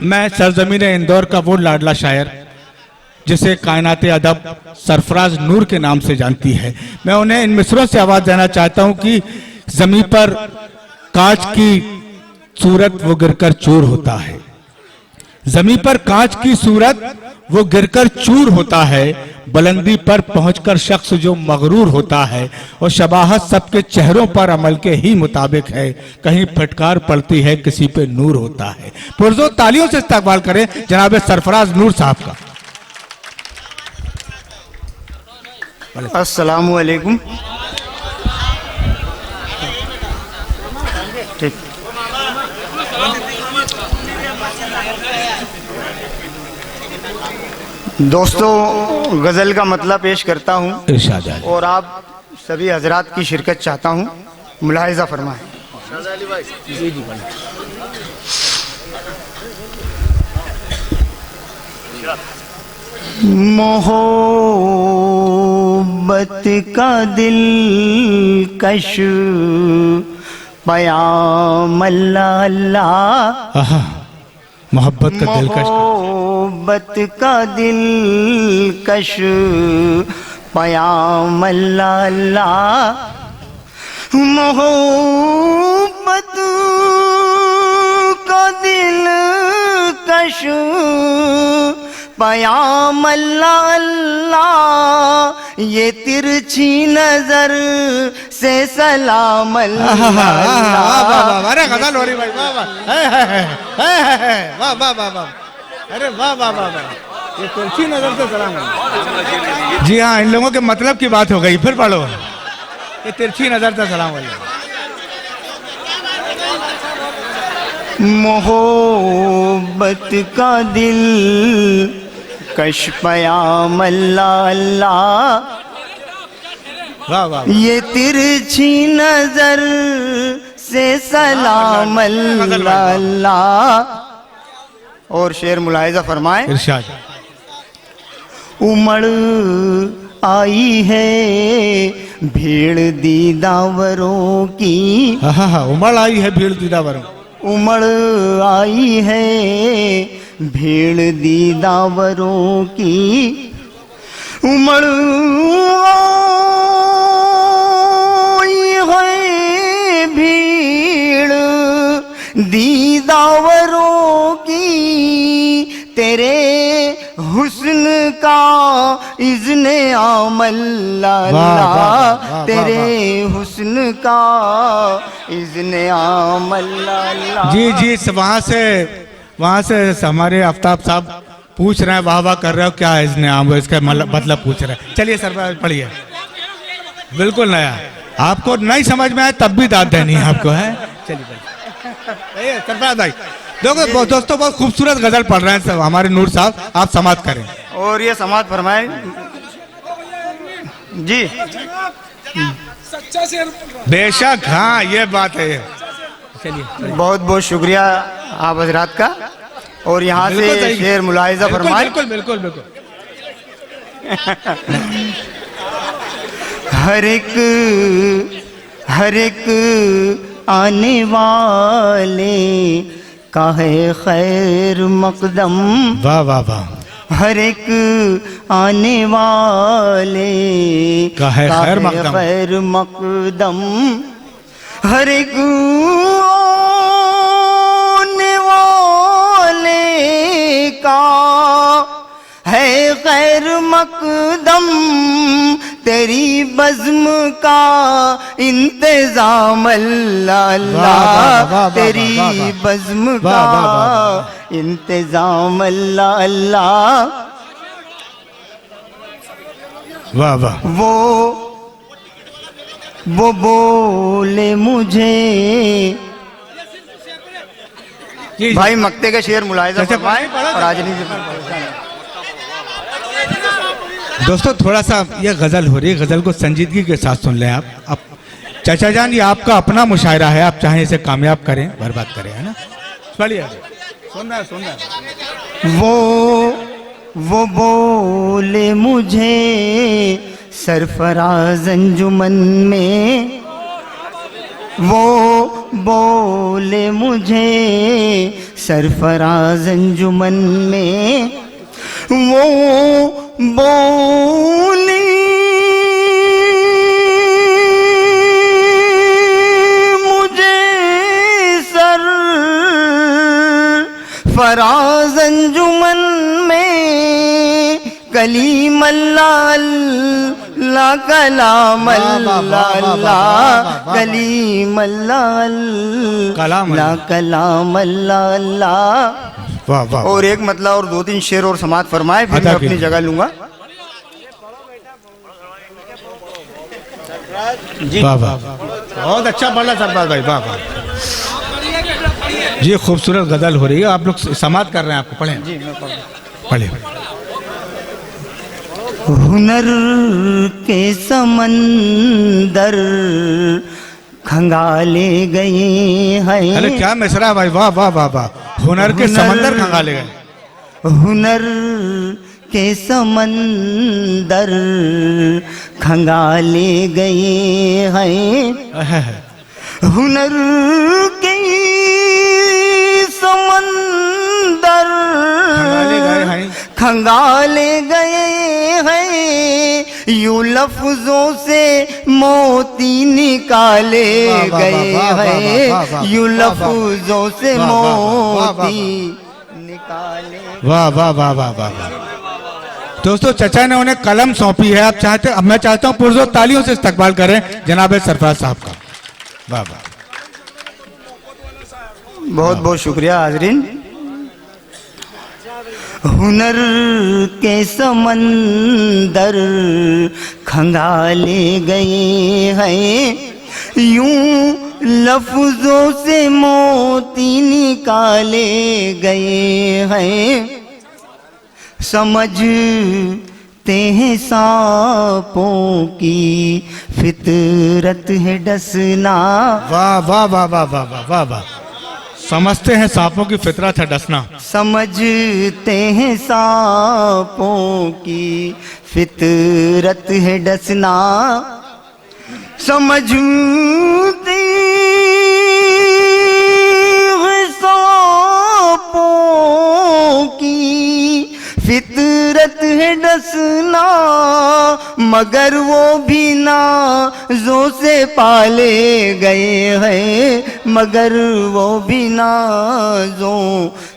मैं सरजमीन इंदौर का वो लाडला शायर जिसे कायनाते अदब सरफराज नूर के नाम से जानती है, मैं उन्हें इन मिसरों से आवाज देना चाहता हूं कि जमीन पर कांच की सूरत वो गिरकर चूर होता है, जमीन पर कांच की सूरत वो गिरकर चूर होता है, बुलंदी पर पहुंचकर शख्स जो मगरूर होता है, और शबाहत सबके चेहरों पर अमल के ही मुताबिक है, कहीं फटकार पड़ती है किसी पे नूर होता है। पुरजोर तालियों से इस्तकबाल करें जनाब सरफराज नूर साहब का। अस्सलामु अलैकुम। ठीक, दोस्तों गज़ल का मतलब पेश करता हूँ और आप सभी हजरात की शिरकत चाहता हूँ, मुलाहिज़ा फरमाएं। मोहब्बत का दिलकश पयाम अल्लाह, मोहब्बत का दिलकश, मोहब्बत का दिलकश पयाम अल्लाह, मोहब्बत का दिलकश पयाम अल्लाह, ये तिरछी नजर से सलाम अल्लाह। अरे गजल हो रही भाई, वाह वाह, वाह वाह वाह वाह, अरे वाह वाह वाह वाह, ये तिरछी नजर से सलाम। जी हाँ, इन लोगों के मतलब की बात हो गई, फिर पढ़ो, ये तिरछी नजर से सलाम वाली। मोहब्बत का दिल कश पयाम अल्लाह, वाह वाह, ये तिरछी नजर से सलाम अल्लाह। और शेर मुलाहिज़ा फरमाए। इरशाद। उमड़ आई है भीड़ दीदावरों की, हाँ, उमड़ आई है भीड़ दीदावरों, उमड़ आई है भीड़ दीदावरों की, उमड़ आई है भीड़ दीदावरों की, तेरे हुस्न का इज़्ने आमल अल्लाह, तेरे हुस्न का इज़्ने आमल अल्लाह। जी जी, वहाँ से हमारे आफ्ताब साहब पूछ रहे हैं, वाह वाह कर रहे हो, क्या है इसने आम, इसका मतलब पूछ रहे हैं। चलिए सर पढ़िए, बिल्कुल नया, आपको नहीं समझ में आया तब भी दाद देनी है आपको, है। चलिए सरफराज भाई, देखो दोस्तों बहुत खूबसूरत गजल पढ़ रहे हैं सब हमारे नूर साहब, आप समाप्त करें। और ये समाप्त फरमाए जी। बेशक, हाँ ये बात है। चलिए, बहुत बहुत शुक्रिया आप हजरात का। और यहाँ से शेर मुलाहिज़ा फरमाए। बिल्कुल बिल्कुल बिल्कुल। हर एक आने वाले का है खैर मकदम, वाह वाह वाह, हर एक आने वाले का है खैर मकदम, हर एक आने वाले का है खैर मकदम, तेरी बज़्म का इंतज़ाम अल्लाह, तेरी बज़्म का इंतज़ाम अल्लाह। वाह वाह, वो बोले मुझे भाई मक्ते का शेर मुलाहिज़ा फरमाए और आज नहीं। दोस्तों थोड़ा सा ये गजल हो रही है, गजल को संजीदगी के साथ सुन लें आप। चाचा जान, ये आपका अपना मुशायरा है, आप चाहें इसे कामयाब करें, बर्बाद करें, है ना। पढ़िए, सुन रहा है। वो बोले मुझे सरफराज अंजुमन में, वो बोले मुझे सरफराज अंजुमन में, वो बोले मुझे सरफराज अंजुमन में, कलीम अल्लाह कलाम अल्लाह, कलीम अल्लाह कलाम अल्लाह। वाह वाह। और एक मतलब और दो तीन शेर और समात फरमाए, फिर मैं अपनी जगह लूंगा जी। वाह वाह, बहुत अच्छा पढ़ा सरफराज भाई, वाह वाह जी। खूबसूरत गजल हो रही है, आप लोग समात कर रहे हैं, आपको पढ़ें जी, मैं पढ़े। हुनर के समंदर खंगाले गए हैं। अरे क्या मिसरा भाई, वाह वाह वाह वाह। हुनर के समंदर खंगाले गए, हुनर के समंदर खंगाले गए हैं। हुनर के समंदर खंगाले गए हैं, यूं लफ्जों से मोती निकाले गए हैं, यूं लफ्जों से मोती निकाले। वाह वाह वाह वाह वाह। दोस्तों चचा ने उन्हें कलम सौंपी है, आप चाहते, अब मैं चाहता हूँ पुरजोर तालियों से इस्तकबाल करें जनाब सरफराज साहब का। वाह वाह, बहुत बहुत शुक्रिया हाजरीन। हुनर के समंदर खंगाले गए हैं, यूं लफ्जों से मोती निकाले गए हैं। समझते हैं सांपों की फितरत है डसना। वाह वाह वाह वाह वाह वाह वाह। समझते हैं सांपों की फितरत है डसना। समझते हैं सांपों की फितरत है डसना। समझते हैं सांपों की फितरत है डसना, मगर वो भी नाज़ों से पाले गए हैं, मगर वो भी नाज़ों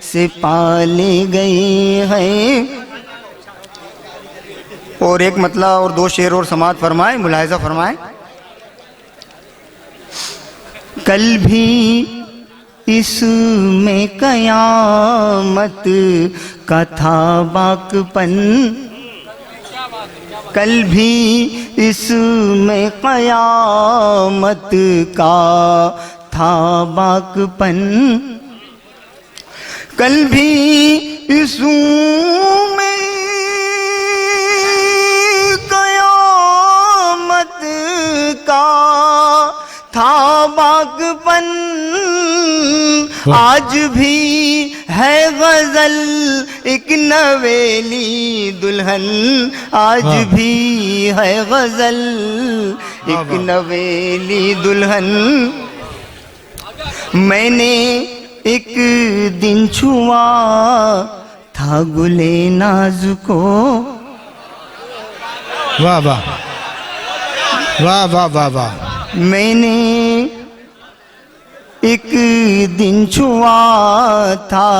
से पाले गए हैं। और एक मतलब और दो शेर और समात फरमाए, मुलाहिजा फरमाए। कल भी इसमें कयामत का था बाकपन, कल भी इसमें कयामत का था बाकपन, कल भी इसमें कयामत का था बाकपन, आज भी है गजल एक नवेली दुल्हन, आज भी है गजल एक नवेली दुल्हन। मैंने एक दिन छुआ था गुले नाजुको। वाह वाह वाह वाह वाह वाह। मैंने एक दिन छुआ था,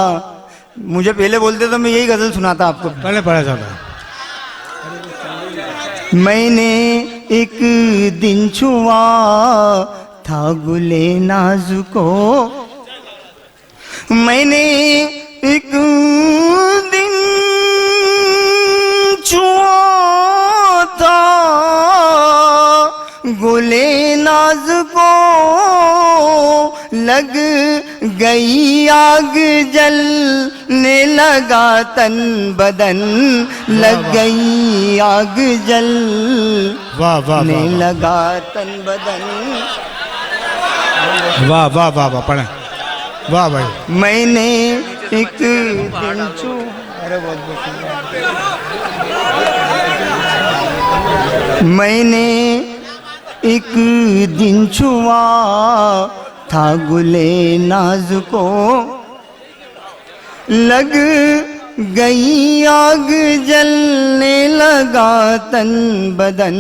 मुझे पहले बोलते तो मैं यही गजल सुनाता आपको, पहले पढ़ा जाता। मैंने एक दिन छुआ था गुले नाजुको, मैंने एक दिन छुआ था गुले नाजुको, लग गई आग जलने लगा तन बदन, लग गई आग जलने लगा तन बदन। वाह वाह वाह वाह, पढ़े। वाह भाई। मैंने एक दिन मैंने एक दिन छुआ था गुले नाज को लग गई आग जलने लगा तन बदन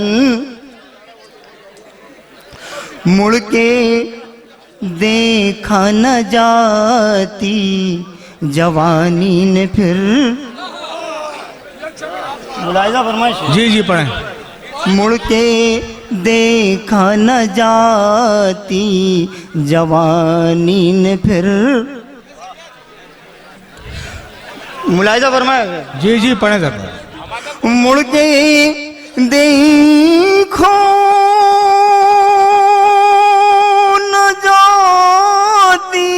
मुड़ के देखा न जाती जवानी ने फिर मुलाहिजा फरमाइश जी जी पढ़ें। मुड़ के देखा न जाती जवानी ने फिर मुलाहिजा फरमाया जी जी पढ़ें सर। मुड़ के देखो न जाती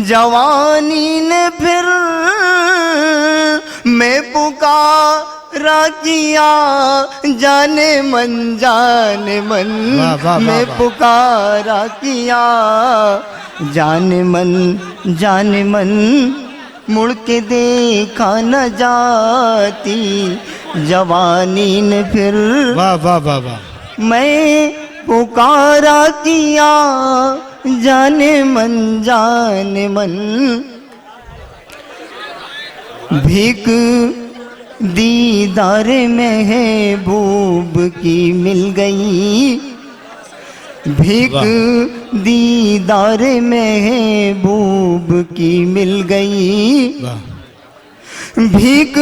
जवानी ने फिर मैं पुकारा किया जाने मन मैं पुकारा किया जाने मन मुड़ के देखा न जाती जवानी ने फिर वाह वाह वाह वाह। मैं पुकारा किया जाने मन भीख दीदार महबूब की मिल गई भीख दीदार महबूब की मिल गई भीख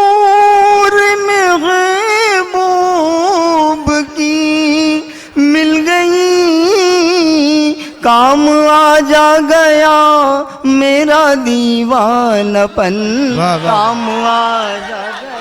दीदार महबूब की मिल गई काम आ जा गया मेरा दीवानपन काम आ जा गया